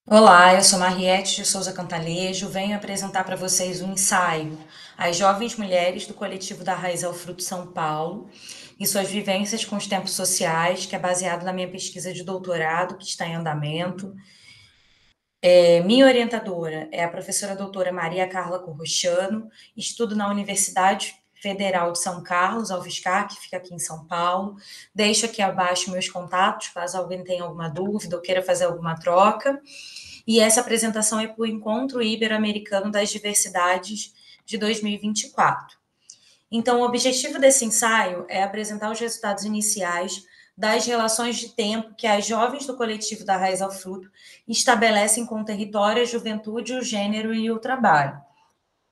Olá, eu sou Mariette de Souza Cantalejo. Venho apresentar para vocês um ensaio As Jovens Mulheres do Coletivo da Raiz ao Fruto São Paulo e suas vivências com os tempos sociais, que é baseado na minha pesquisa de doutorado, que está em andamento. Minha orientadora é a professora doutora Maria Carla Corrochano, estudo na Universidade Federal de São Carlos, a UFSCar, que fica aqui em São Paulo. Deixo aqui abaixo meus contatos, caso alguém tenha alguma dúvida ou queira fazer alguma troca. E essa apresentação é para o Encontro Ibero-Americano das Diversidades de 2024. Então, o objetivo desse ensaio é apresentar os resultados iniciais das relações de tempo que as jovens do coletivo da Raiz ao Fruto estabelecem com o território, a juventude, o gênero e o trabalho.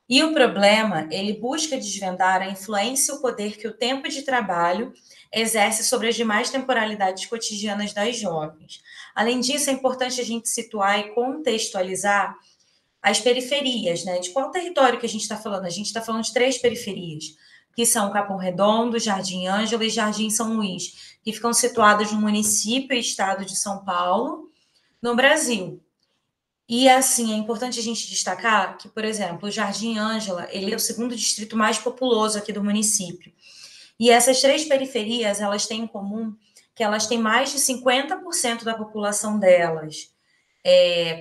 E o problema, ele busca desvendar a influência e o poder que o tempo de trabalho exerce sobre as demais temporalidades cotidianas das jovens. Além disso, é importante a gente situar e contextualizar as periferias, né? De qual território que a gente está falando? A gente está falando de 3 periferias, que são Capão Redondo, Jardim Ângela e Jardim São Luís, que ficam situadas no município e estado de São Paulo, no Brasil. E assim, é importante a gente destacar que, por exemplo, o Jardim Ângela, ele é o segundo distrito mais populoso aqui do município. E essas 3 periferias, elas têm em comum que elas têm mais de 50% da população delas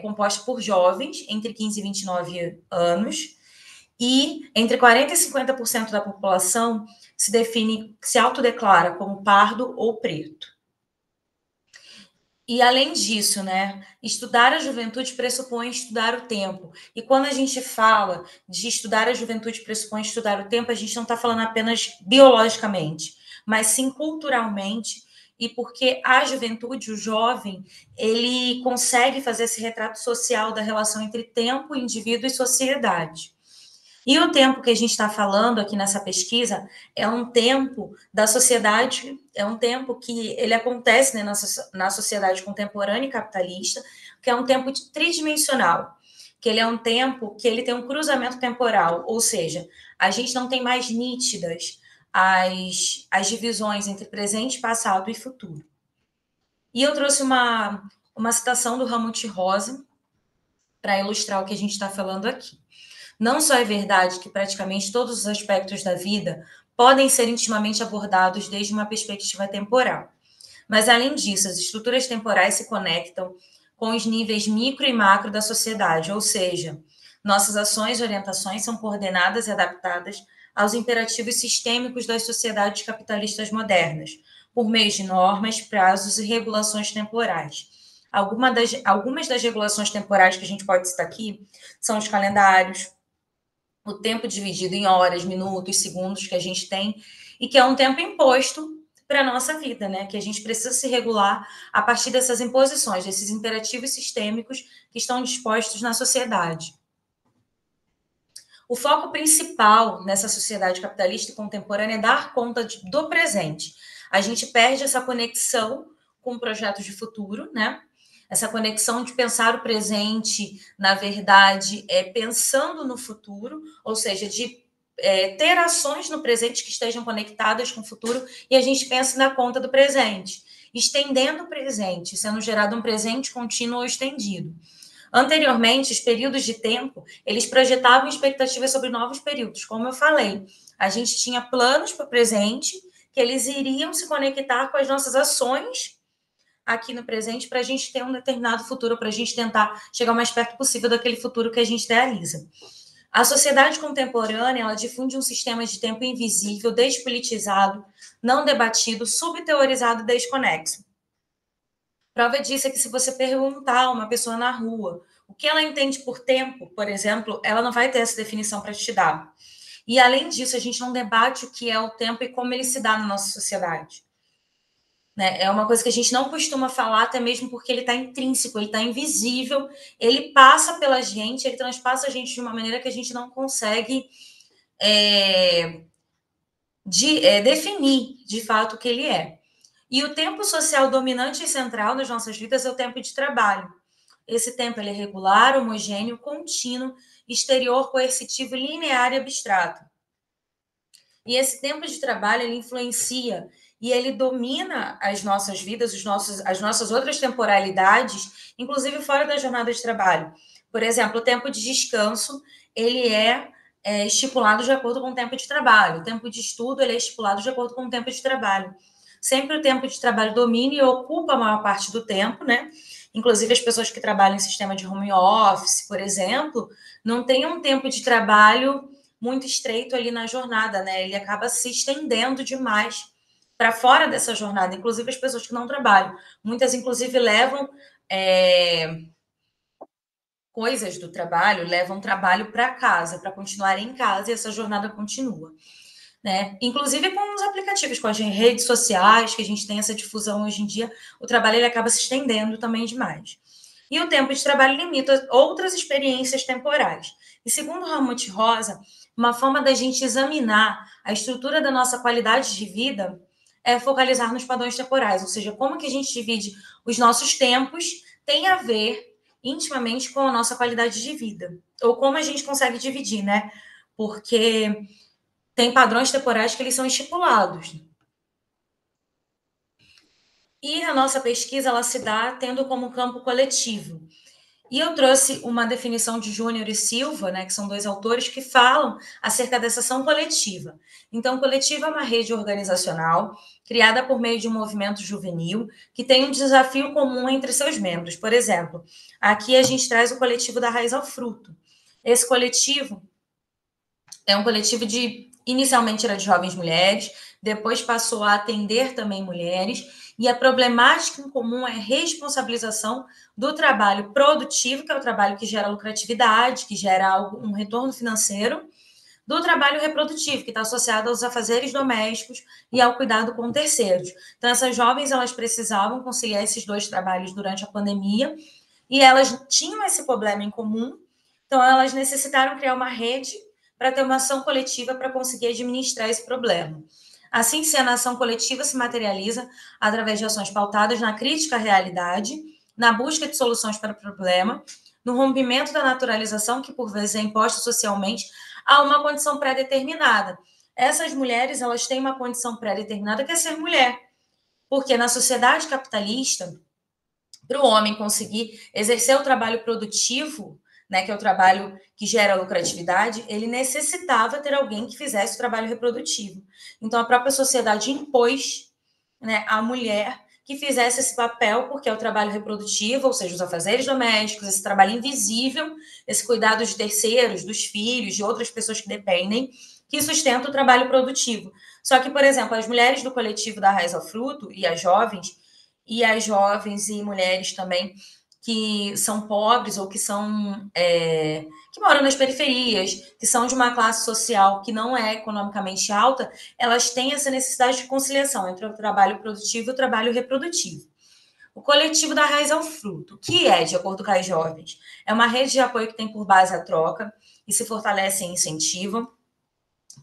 composta por jovens entre 15 e 29 anos, e entre 40% e 50% da população se autodeclara como pardo ou preto. E além disso, né, estudar a juventude pressupõe estudar o tempo. E quando a gente fala de estudar a juventude pressupõe estudar o tempo, a gente não está falando apenas biologicamente, mas sim culturalmente, e porque a juventude, o jovem, ele consegue fazer esse retrato social da relação entre tempo, indivíduo e sociedade. E o tempo que a gente está falando aqui nessa pesquisa é um tempo da sociedade, é um tempo que ele acontece, né, na sociedade contemporânea e capitalista, que é um tempo tridimensional, que ele é um tempo que ele tem um cruzamento temporal, ou seja, a gente não tem mais nítidas as divisões entre presente, passado e futuro. E eu trouxe uma citação do Ramon Rosa para ilustrar o que a gente está falando aqui. Não só é verdade que praticamente todos os aspectos da vida podem ser intimamente abordados desde uma perspectiva temporal, mas além disso, as estruturas temporais se conectam com os níveis micro e macro da sociedade, ou seja, nossas ações e orientações são coordenadas e adaptadas aos imperativos sistêmicos das sociedades capitalistas modernas, por meio de normas, prazos e regulações temporais. Algumas das regulações temporais que a gente pode citar aqui são os calendários, o tempo dividido em horas, minutos, segundos que a gente tem, e que é um tempo imposto para a nossa vida, né? Que a gente precisa se regular a partir dessas imposições, desses imperativos sistêmicos que estão dispostos na sociedade. O foco principal nessa sociedade capitalista e contemporânea é dar conta do presente. A gente perde essa conexão com projetos de futuro, né? Essa conexão de pensar o presente, na verdade, pensando no futuro, ou seja, de ter ações no presente que estejam conectadas com o futuro, e a gente pensa na conta do presente, estendendo o presente, sendo gerado um presente contínuo ou estendido. Anteriormente, os períodos de tempo, eles projetavam expectativas sobre novos períodos. Como eu falei, a gente tinha planos para o presente, que eles iriam se conectar com as nossas ações aqui no presente para a gente ter um determinado futuro, para a gente tentar chegar o mais perto possível daquele futuro que a gente idealiza. A sociedade contemporânea, ela difunde um sistema de tempo invisível, despolitizado, não debatido, subteorizado e desconexo. Prova disso é que se você perguntar a uma pessoa na rua o que ela entende por tempo, por exemplo, ela não vai ter essa definição para te dar. E além disso, a gente não debate o que é o tempo e como ele se dá na nossa sociedade. Né? É uma coisa que a gente não costuma falar, até mesmo porque ele está intrínseco, ele está invisível, ele passa pela gente, ele transpassa a gente de uma maneira que a gente não consegue definir de fato o que ele é. E o tempo social dominante e central nas nossas vidas é o tempo de trabalho. Esse tempo ele é regular, homogêneo, contínuo, exterior, coercitivo, linear e abstrato. E esse tempo de trabalho ele influencia e ele domina as nossas vidas, as nossas outras temporalidades, inclusive fora da jornada de trabalho. Por exemplo, o tempo de descanso, ele é estipulado de acordo com o tempo de trabalho. O tempo de estudo, ele é estipulado de acordo com o tempo de trabalho. Sempre o tempo de trabalho domina e ocupa a maior parte do tempo, né? Inclusive as pessoas que trabalham em sistema de home office, por exemplo, não têm um tempo de trabalho muito estreito ali na jornada, né? Ele acaba se estendendo demais para fora dessa jornada, inclusive as pessoas que não trabalham. Muitas, inclusive, levam coisas do trabalho, levam trabalho para casa, para continuar em casa e essa jornada continua. Né? Inclusive com os aplicativos, com as redes sociais, que a gente tem essa difusão hoje em dia, o trabalho ele acaba se estendendo também demais. E o tempo de trabalho limita outras experiências temporais. E segundo Helmut Rosa, uma forma da gente examinar a estrutura da nossa qualidade de vida é focalizar nos padrões temporais, ou seja, como que a gente divide os nossos tempos tem a ver intimamente com a nossa qualidade de vida, ou como a gente consegue dividir, né? Porque tem padrões temporais que eles são estipulados. E a nossa pesquisa ela se dá tendo como campo coletivo. E eu trouxe uma definição de Júnior e Silva, né, que são dois autores que falam acerca dessa ação coletiva. Então, coletiva é uma rede organizacional criada por meio de um movimento juvenil que tem um desafio comum entre seus membros. Por exemplo, aqui a gente traz o coletivo da Raiz ao Fruto. Esse coletivo é um coletivo inicialmente era de jovens mulheres, depois passou a atender também mulheres, e a problemática em comum é a responsabilização do trabalho produtivo, que é o trabalho que gera lucratividade, que gera um retorno financeiro, do trabalho reprodutivo, que está associado aos afazeres domésticos e ao cuidado com terceiros. Então, essas jovens, elas precisavam conciliar esses dois trabalhos durante a pandemia, e elas tinham esse problema em comum, então elas necessitaram criar uma rede para ter uma ação coletiva para conseguir administrar esse problema. Assim sendo, a ação coletiva se materializa através de ações pautadas na crítica à realidade, na busca de soluções para o problema, no rompimento da naturalização que, por vezes, é imposta socialmente a uma condição pré-determinada. Essas mulheres, elas têm uma condição pré-determinada que é ser mulher, porque na sociedade capitalista, para o homem conseguir exercer o trabalho produtivo, né, que é o trabalho que gera lucratividade, ele necessitava ter alguém que fizesse o trabalho reprodutivo. Então, a própria sociedade impôs, né, à mulher que fizesse esse papel, porque é o trabalho reprodutivo, ou seja, os afazeres domésticos, esse trabalho invisível, esse cuidado de terceiros, dos filhos, de outras pessoas que dependem, que sustenta o trabalho produtivo. Só que, por exemplo, as mulheres do coletivo da Raiz ao Fruto e as jovens e mulheres também que são pobres ou que são que moram nas periferias, que são de uma classe social que não é economicamente alta, elas têm essa necessidade de conciliação entre o trabalho produtivo e o trabalho reprodutivo. O coletivo da Raiz ao Fruto, que é, de acordo com as jovens, é uma rede de apoio que tem por base a troca e se fortalece e incentiva.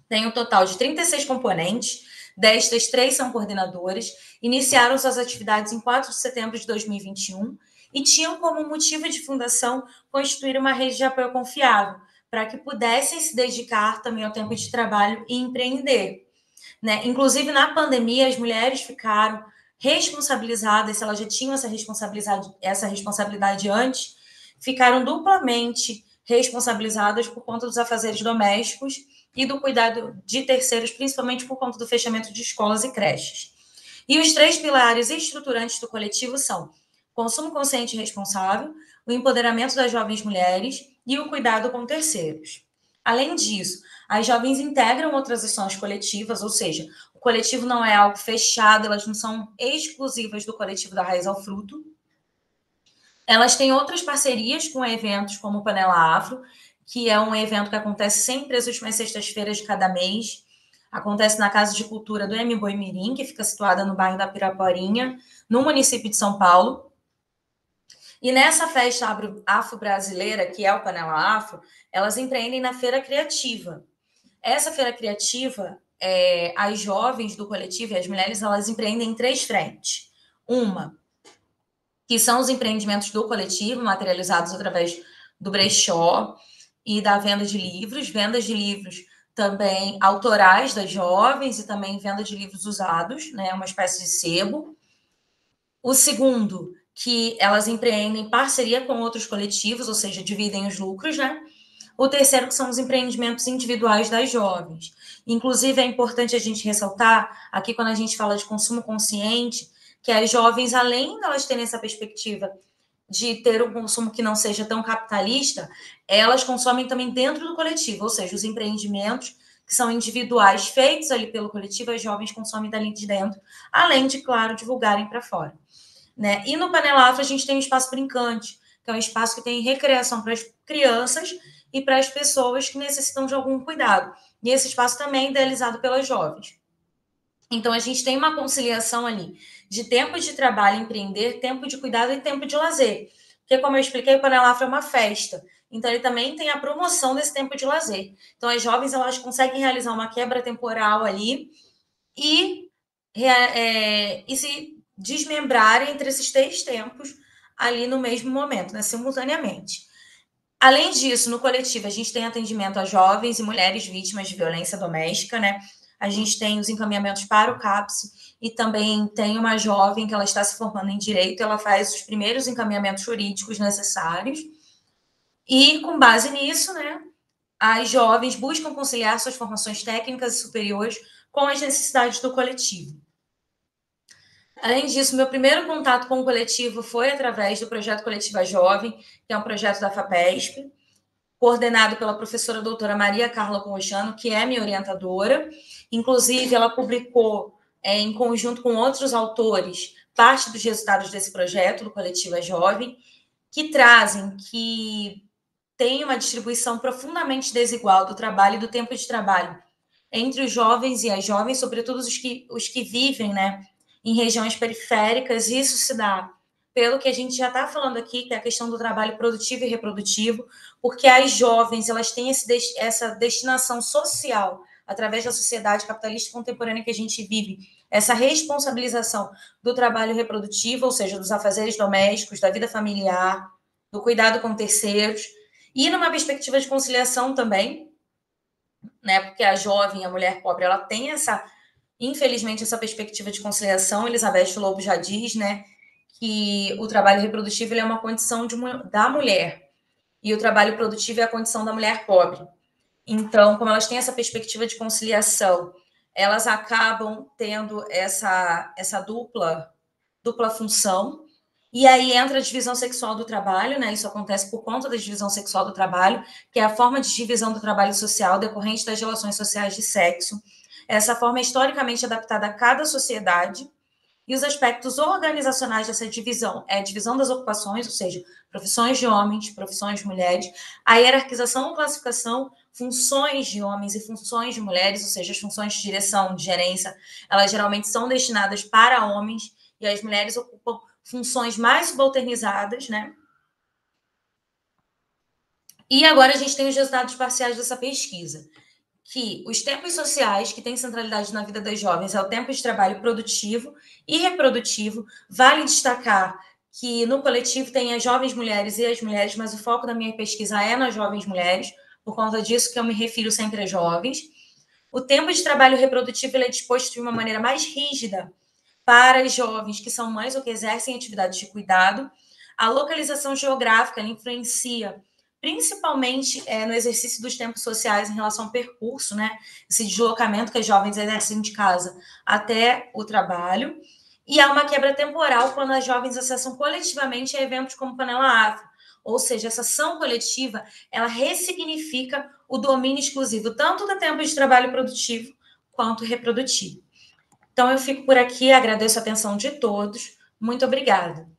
Tem um total de 36 componentes, destas, 3 são coordenadoras, iniciaram suas atividades em 4 de setembro de 2021 e tinham como motivo de fundação constituir uma rede de apoio confiável, para que pudessem se dedicar também ao tempo de trabalho e empreender. Né? Inclusive, na pandemia, as mulheres ficaram responsabilizadas, se elas já tinham essa responsabilidade antes, ficaram duplamente responsabilizadas por conta dos afazeres domésticos e do cuidado de terceiros, principalmente por conta do fechamento de escolas e creches. E os 3 pilares estruturantes do coletivo são consumo consciente e responsável, o empoderamento das jovens mulheres e o cuidado com terceiros. Além disso, as jovens integram outras ações coletivas, ou seja, o coletivo não é algo fechado, elas não são exclusivas do coletivo da Raiz ao Fruto. Elas têm outras parcerias com eventos como o Panela Afro, que é um evento que acontece sempre às últimas sextas-feiras de cada mês. Acontece na Casa de Cultura do M. Boi Mirim, que fica situada no bairro da Piraporinha, no município de São Paulo. E nessa festa afro-brasileira, que é o Panela Afro, elas empreendem na Feira Criativa. Essa Feira Criativa, as jovens do coletivo e as mulheres, elas empreendem em 3 frentes. Uma, que são os empreendimentos do coletivo, materializados através do brechó e da venda de livros também autorais das jovens e também venda de livros usados, né? Uma espécie de sebo. O segundo, que elas empreendem em parceria com outros coletivos, ou seja, dividem os lucros, né? O terceiro, que são os empreendimentos individuais das jovens. Inclusive, é importante a gente ressaltar, aqui quando a gente fala de consumo consciente, que as jovens, além delas terem essa perspectiva de ter um consumo que não seja tão capitalista, elas consomem também dentro do coletivo, ou seja, os empreendimentos que são individuais, feitos ali pelo coletivo, as jovens consomem dali de dentro, além de, claro, divulgarem para fora. Né? E no Panela Afro a gente tem um espaço brincante, que é um espaço que tem recreação para as crianças e para as pessoas que necessitam de algum cuidado. E esse espaço também é idealizado pelas jovens. Então, a gente tem uma conciliação ali de tempo de trabalho, empreender, tempo de cuidado e tempo de lazer. Porque, como eu expliquei, o Panela Afro é uma festa. Então, ele também tem a promoção desse tempo de lazer. Então, as jovens, elas conseguem realizar uma quebra temporal ali e se desmembrarem entre esses 3 tempos ali no mesmo momento, né, simultaneamente. Além disso, no coletivo, a gente tem atendimento a jovens e mulheres vítimas de violência doméstica, né? A gente tem os encaminhamentos para o CAPS e também tem uma jovem que ela está se formando em direito, ela faz os primeiros encaminhamentos jurídicos necessários. E com base nisso, né, as jovens buscam conciliar suas formações técnicas e superiores com as necessidades do coletivo. Além disso, meu primeiro contato com o coletivo foi através do projeto Coletiva Jovem, que é um projeto da FAPESP, coordenado pela professora doutora Maria Carla Corrochano, que é minha orientadora. Inclusive, ela publicou, em conjunto com outros autores, parte dos resultados desse projeto, do Coletiva Jovem, que trazem que tem uma distribuição profundamente desigual do trabalho e do tempo de trabalho entre os jovens e as jovens, sobretudo os que vivem, né, em regiões periféricas. Isso se dá pelo que a gente já está falando aqui, que é a questão do trabalho produtivo e reprodutivo, porque as jovens elas têm essa destinação social, através da sociedade capitalista contemporânea que a gente vive, essa responsabilização do trabalho reprodutivo, ou seja, dos afazeres domésticos, da vida familiar, do cuidado com terceiros, e numa perspectiva de conciliação também, né? Porque a jovem, a mulher pobre, ela tem infelizmente, essa perspectiva de conciliação. Elizabeth Lobo já diz, né, que o trabalho reprodutivo ele é uma condição da mulher e o trabalho produtivo é a condição da mulher pobre. Então, como elas têm essa perspectiva de conciliação, elas acabam tendo essa dupla função. E aí entra a divisão sexual do trabalho, né? Isso acontece por conta da divisão sexual do trabalho, que é a forma de divisão do trabalho social decorrente das relações sociais de sexo. Essa forma é historicamente adaptada a cada sociedade. E os aspectos organizacionais dessa divisão é a divisão das ocupações, ou seja, profissões de homens, profissões de mulheres, a hierarquização ou classificação, funções de homens e funções de mulheres, ou seja, as funções de direção, de gerência, elas geralmente são destinadas para homens e as mulheres ocupam funções mais subalternizadas, né? E agora a gente tem os resultados parciais dessa pesquisa, que os tempos sociais que têm centralidade na vida das jovens é o tempo de trabalho produtivo e reprodutivo. Vale destacar que no coletivo tem as jovens mulheres e as mulheres, mas o foco da minha pesquisa é nas jovens mulheres, por conta disso que eu me refiro sempre a jovens. O tempo de trabalho reprodutivo ele é disposto de uma maneira mais rígida para as jovens que são mães ou que exercem atividades de cuidado. A localização geográfica influencia principalmente no exercício dos tempos sociais em relação ao percurso, né? Esse deslocamento que as jovens exercem de casa até o trabalho. E há uma quebra temporal quando as jovens acessam coletivamente a eventos como Panela Afro. Ou seja, essa ação coletiva, ela ressignifica o domínio exclusivo tanto do tempo de trabalho produtivo quanto reprodutivo. Então, eu fico por aqui, agradeço a atenção de todos. Muito obrigada.